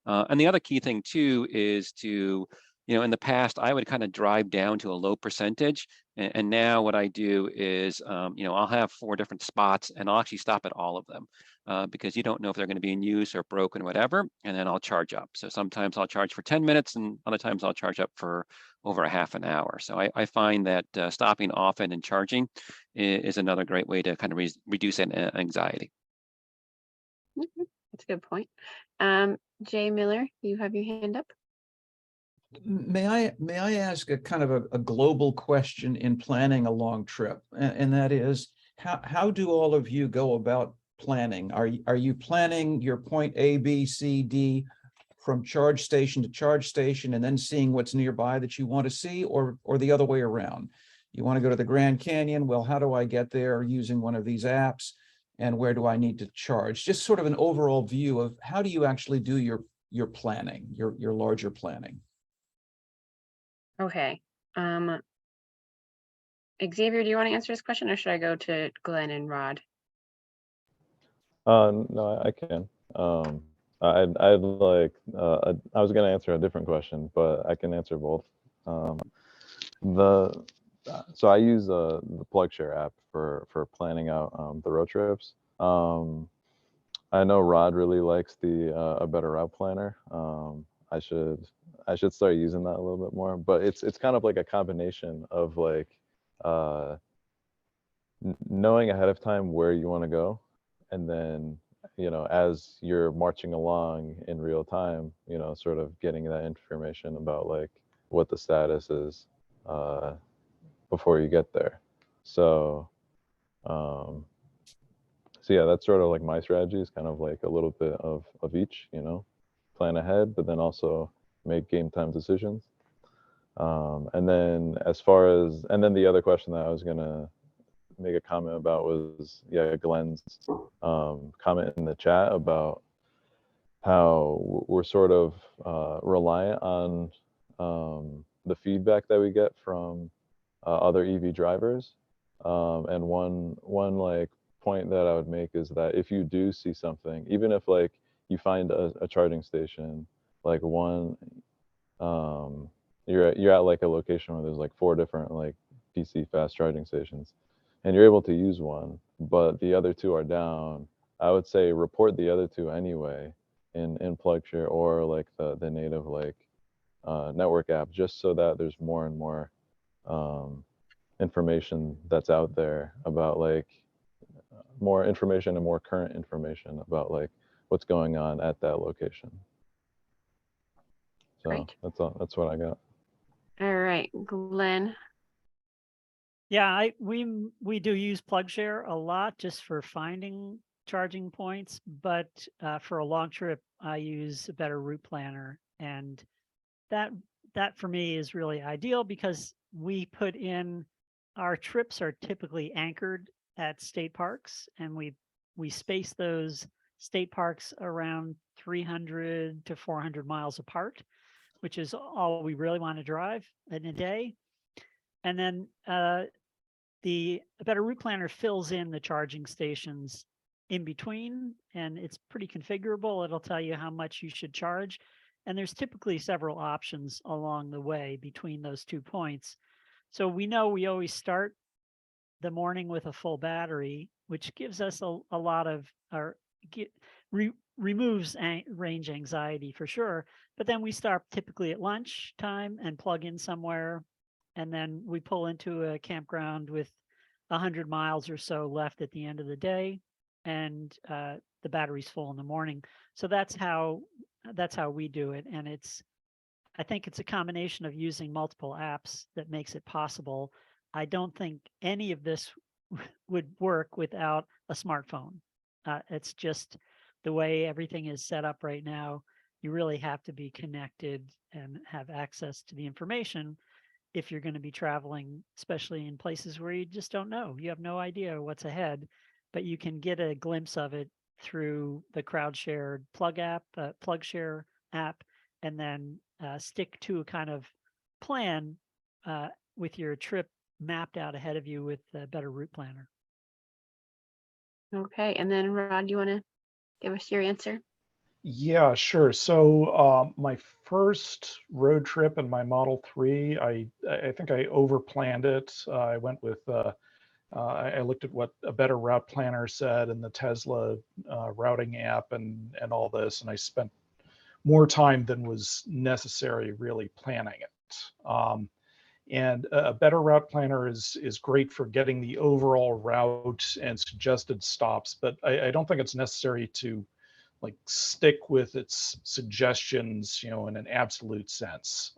And the other key thing too is to in the past, I would kind of drive down to a low percentage. And now what I do is, I'll have 4 different spots and I'll actually stop at all of them because you don't know if they're going to be in use or broken or whatever. And then I'll charge up. So sometimes I'll charge for 10 minutes and other times I'll charge up for over a half an hour. So I find that stopping often and charging is another great way to kind of reduce anxiety. That's a good point. Jay Miller, you have your hand up. May I ask a kind of a global question in planning a long trip? And that is, how do all of you go about planning? Are you planning your point A, B, C, D from charge station to charge station and then seeing what's nearby that you want to see, or the other way around? You want to go to the Grand Canyon? Well, how do I get there using one of these apps? And where do I need to charge? Just sort of an overall view of how do you actually do your planning, your larger planning? Okay. Xavier, do you want to answer this question or should I go to Glenn and Rod? No, I can. I'd like, I was going to answer a different question, but I can answer both. So I use the PlugShare app for planning out the road trips. I know Rod really likes the A Better Route Planner. I should start using that a little bit more, but it's kind of like a combination of like knowing ahead of time where you want to go, and then as you're marching along in real time, sort of getting that information about like what the status is before you get there. So yeah, that's sort of like my strategy, is kind of like a little bit of each, plan ahead, but then also make game time decisions. And then the other question that I was gonna make a comment about was, yeah, Glenn's comment in the chat about how we're sort of reliant on the feedback that we get from other EV drivers. And one like point that I would make is that if you do see something, even if like you find a charging station, like one, you're at like a location where there's like 4 different like DC fast charging stations, and you're able to use one, but the other 2 are down, I would say report the other 2 anyway in PlugShare or like the native like network app, just so that there's more and more information that's out there about like more information and more current information about like what's going on at that location. So Great. that's what I got. All right, Glenn. Yeah, we do use PlugShare a lot just for finding charging points, but for a long trip, I use a Better Route Planner, and that for me is really ideal because we put in, our trips are typically anchored at state parks, and we space those state parks around 300 to 400 miles apart, which is all we really want to drive in a day. And then the Better Route Planner fills in the charging stations in between, and it's pretty configurable. It'll tell you how much you should charge. And there's typically several options along the way between those 2 points. So we know we always start the morning with a full battery, which gives us a lot of, removes range anxiety for sure. But then we start typically at lunch time and plug in somewhere, and then we pull into a campground with 100 miles or so left at the end of the day, and the battery's full in the morning. So that's how we do it, and I think it's a combination of using multiple apps that makes it possible. I don't think any of this would work without a smartphone. It's just the way everything is set up right now. You really have to be connected and have access to the information if you're going to be traveling, especially in places where you just don't know. You have no idea what's ahead, but you can get a glimpse of it through the crowd-shared PlugShare app, and then stick to a kind of plan with your trip mapped out ahead of you with a Better Route Planner. Okay, and then Rod, you want to give us your answer? Yeah, sure. So my first road trip in my Model 3, I think I overplanned it. I went with I looked at what a better route planner said and the Tesla routing app and all this, and I spent more time than was necessary really planning it. And a better route planner is great for getting the overall route and suggested stops, but I don't think it's necessary to like stick with its suggestions, in an absolute sense.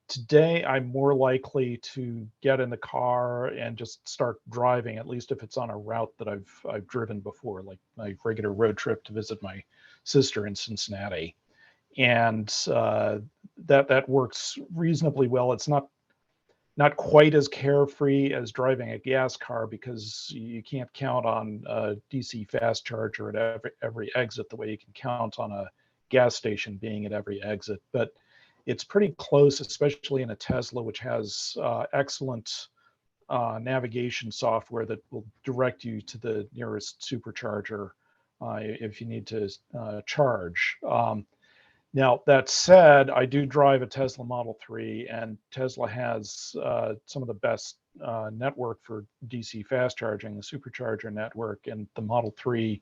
Today, I'm more likely to get in the car and just start driving, at least if it's on a route that I've driven before, like my regular road trip to visit my sister in Cincinnati, and that works reasonably well. It's not quite as carefree as driving a gas car because you can't count on a DC fast charger at every exit the way you can count on a gas station being at every exit. But it's pretty close, especially in a Tesla, which has excellent navigation software that will direct you to the nearest supercharger if you need to charge. Now, that said, I do drive a Tesla Model 3, and Tesla has some of the best network for DC fast charging, the supercharger network, and the Model 3,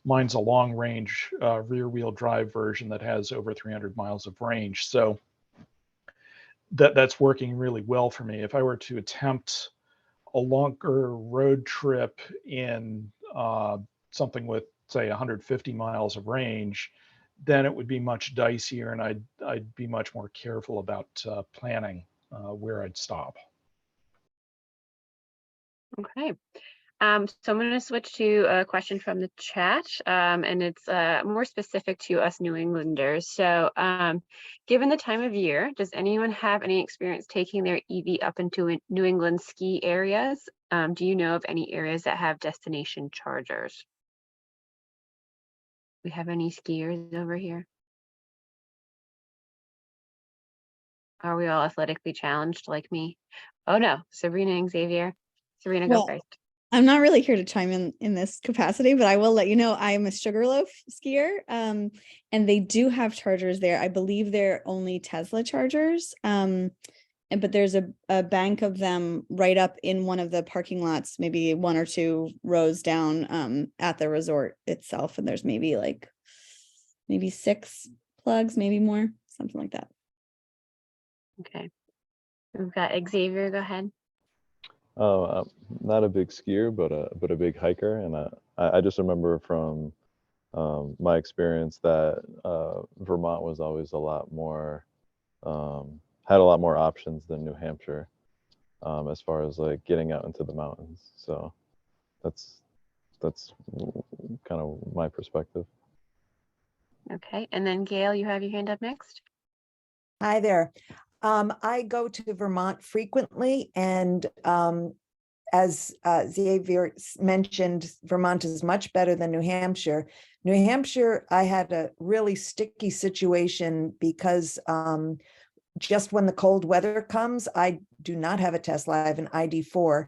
mine's a long range rear wheel drive version that has over 300 miles of range. So that's working really well for me. If I were to attempt a longer road trip in something with, say, 150 miles of range, then it would be much dicier, and I'd be much more careful about planning where I'd stop. Okay. So I'm going to switch to a question from the chat, and it's more specific to us New Englanders. So given the time of year, does anyone have any experience taking their EV up into New England ski areas? Do you know of any areas that have destination chargers? We have any skiers over here? Are we all athletically challenged like me? Oh no, Sabrina and Xavier. Sabrina, go Well, first. I'm not really here to chime in this capacity, but I will let you know I am a Sugarloaf skier, and they do have chargers there. I believe they're only Tesla chargers, but there's a bank of them right up in one of the parking lots, maybe 1 or 2 rows down at the resort itself, and there's maybe 6 plugs, maybe more, something like that. Okay. We've got Xavier, go ahead. Oh, I'm not a big skier, but a big hiker, and I just remember from my experience that Vermont was always a lot more had a lot more options than New Hampshire as far as like getting out into the mountains. So that's kind of my perspective. Okay, and then Gail, you have your hand up next. Hi there. I go to Vermont frequently, and as Xavier mentioned, Vermont is much better than New Hampshire. New Hampshire, I had a really sticky situation because just when the cold weather comes, I do not have a Tesla, I have an ID4,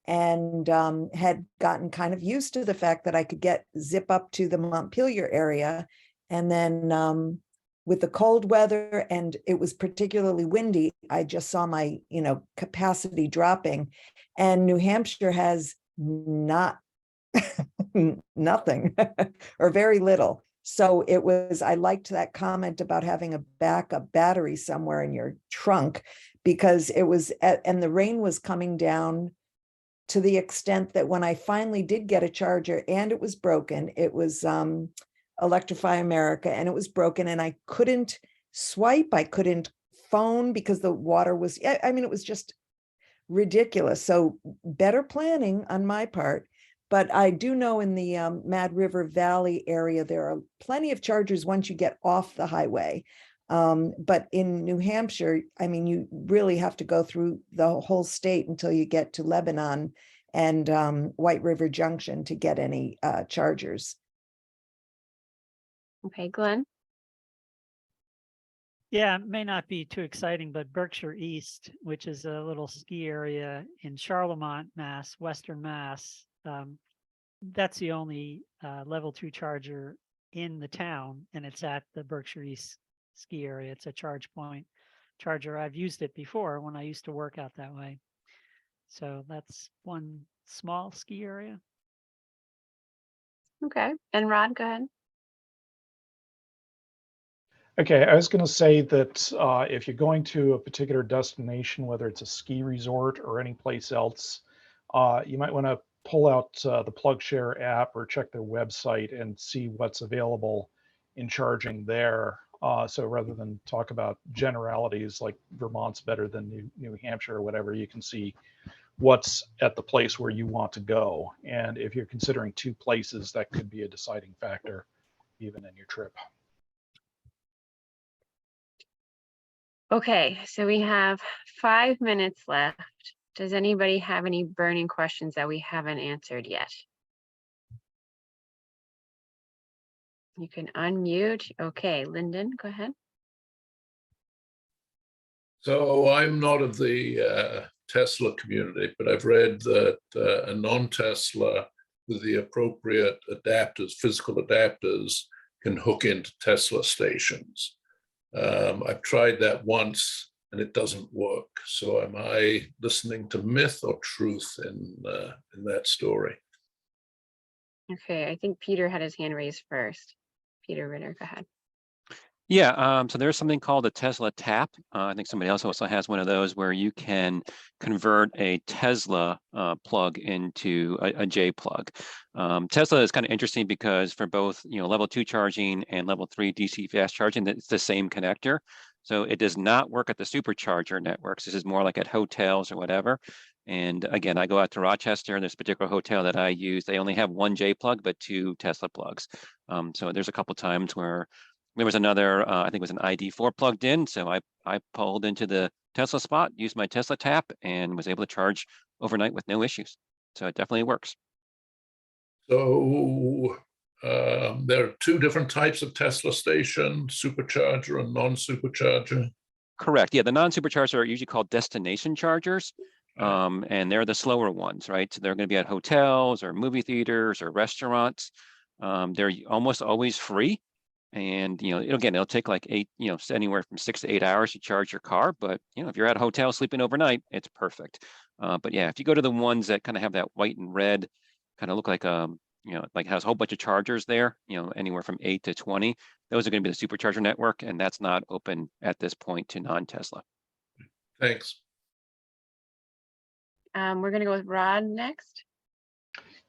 and had gotten kind of used to the fact that I could zip up to the Montpelier area. And then with the cold weather, and it was particularly windy, I just saw my, capacity dropping. And New Hampshire has nothing or very little. So I liked that comment about having a backup battery somewhere in your trunk, because and the rain was coming down to the extent that when I finally did get a charger and it was broken, it was Electrify America, and it was broken, and I couldn't swipe, I couldn't phone because the water was, it was just ridiculous. So better planning on my part. But I do know in the Mad River Valley area, there are plenty of chargers once you get off the highway. But in New Hampshire, you really have to go through the whole state until you get to Lebanon and White River Junction to get any chargers. Okay, Glenn. Yeah, it may not be too exciting, but Berkshire East, which is a little ski area in Charlemont, Mass, Western Mass, that's the only level 2 charger in the town, and it's at the Berkshire East ski area. It's a charge point charger. I've used it before when I used to work out that way. So that's one small ski area. Okay, and Rod, go ahead. Okay, I was going to say that if you're going to a particular destination, whether it's a ski resort or any place else, you might want to pull out the PlugShare app or check their website and see what's available in charging there. So rather than talk about generalities like Vermont's better than New Hampshire or whatever, you can see what's at the place where you want to go. And if you're considering two places, that could be a deciding factor even in your trip. Okay, so we have 5 minutes left. Does anybody have any burning questions that we haven't answered yet? You can unmute. Okay, Lyndon, go ahead. So I'm not of the Tesla community, but I've read that a non-Tesla with the appropriate adapters, physical adapters, can hook into Tesla stations. I've tried that once and it doesn't work. So am I listening to myth or truth in that story? Okay, I think Peter had his hand raised first. Peter Ritter, go ahead. Yeah, so there's something called a Tesla Tap. I think somebody else also has one of those where you can convert a Tesla plug into a J plug. Tesla is kind of interesting because for both, level 2 charging and level 3 DC fast charging, it's the same connector. So it does not work at the supercharger networks. This is more like at hotels or whatever. And again, I go out to Rochester, and this particular hotel that I use, they only have one J plug, but 2 Tesla plugs. So there's a couple times where there was another, I think it was an ID4 plugged in. So I pulled into the Tesla spot, used my Tesla Tap, and was able to charge overnight with no issues. So it definitely works. So there are 2 different types of Tesla station, supercharger and non-supercharger. Correct. Yeah, the non-superchargers are usually called destination chargers. And they're the slower ones, right? So they're going to be at hotels or movie theaters or restaurants. They're almost always free. And, it'll take like 8, anywhere from 6 to 8 hours to charge your car. But, if you're at a hotel sleeping overnight, it's perfect. But yeah, if you go to the ones that kind of have that white and red, kind of look like, like has a whole bunch of chargers there, anywhere from 8 to 20, those are going to be the supercharger network. And that's not open at this point to non-Tesla. Thanks. We're going to go with Rod next.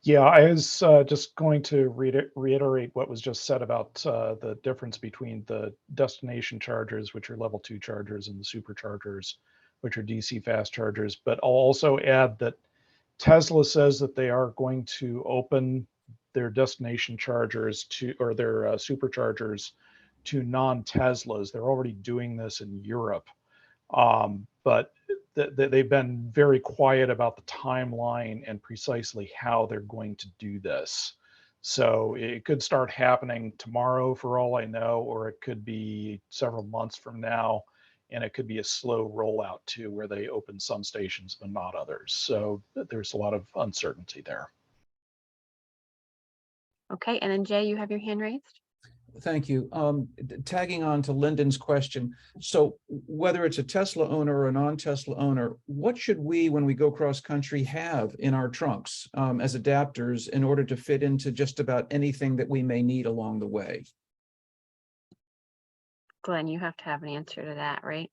Yeah, I was just going to reiterate what was just said about the difference between the destination chargers, which are level 2 chargers, and the superchargers, which are DC fast chargers. But I'll also add that Tesla says that they are going to open their destination chargers to, or their superchargers to non-Teslas. They're already doing this in Europe. But they've been very quiet about the timeline and precisely how they're going to do this. So it could start happening tomorrow for all I know, or it could be several months from now, and it could be a slow rollout too, where they open some stations but not others. So there's a lot of uncertainty there. Okay, and then Jay, you have your hand raised. Thank you. Tagging on to Lyndon's question. So whether it's a Tesla owner or a non-Tesla owner, what should we, when we go cross country, have in our trunks as adapters in order to fit into just about anything that we may need along the way? Glenn, you have to have an answer to that, right?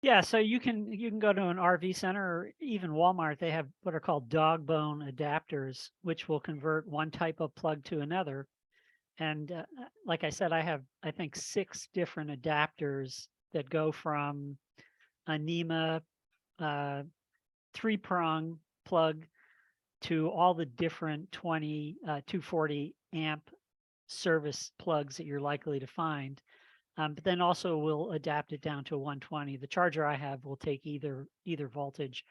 Yeah, so you can go to an RV center or even Walmart. They have what are called dog bone adapters, which will convert one type of plug to another. And like I said, I think 6 different adapters that go from a NEMA 3-prong plug to all the different 240 amp service plugs that you're likely to find. But then also we'll adapt it down to a 120. The charger I have will take either voltage.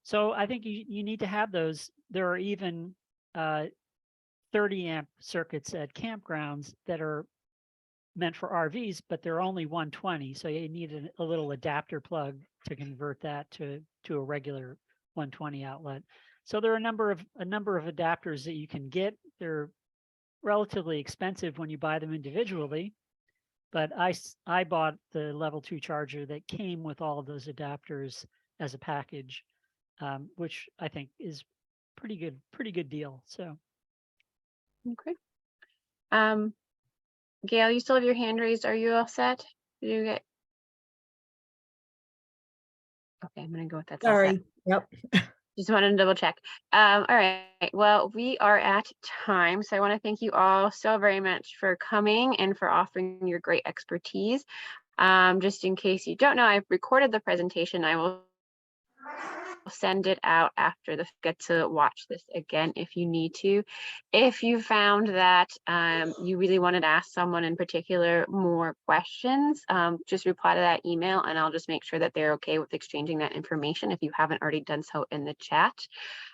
So I think you need to have those. There are even 30 amp circuits at campgrounds that are meant for RVs, but they're only 120. So you need a little adapter plug to convert that to a regular 120 outlet. So there are a number of adapters that you can get. They're relatively expensive when you buy them individually. But I bought the level 2 charger that came with all of those adapters as a package, which I think is pretty good deal. So. Okay. Gail, you still have your hand raised. Are you all set? Did you get? Okay, I'm gonna go with that. Sorry. Yep. Just wanted to double check. All right, well, we are at time. So I want to thank you all so very much for coming and for offering your great expertise. Just in case you don't know, I've recorded the presentation. I will send it out after the get to watch this again if you need to. If you found that you really wanted to ask someone in particular more questions, just reply to that email and I'll just make sure that they're okay with exchanging that information if you haven't already done so in the chat.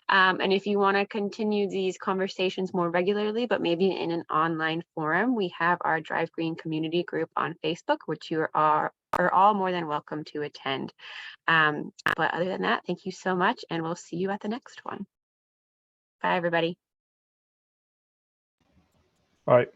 And if you want to continue these conversations more regularly, but maybe in an online forum, we have our Drive Green community group on Facebook, which you are all more than welcome to attend. But other than that, thank you so much, and we'll see you at the next one. Bye, everybody. Bye.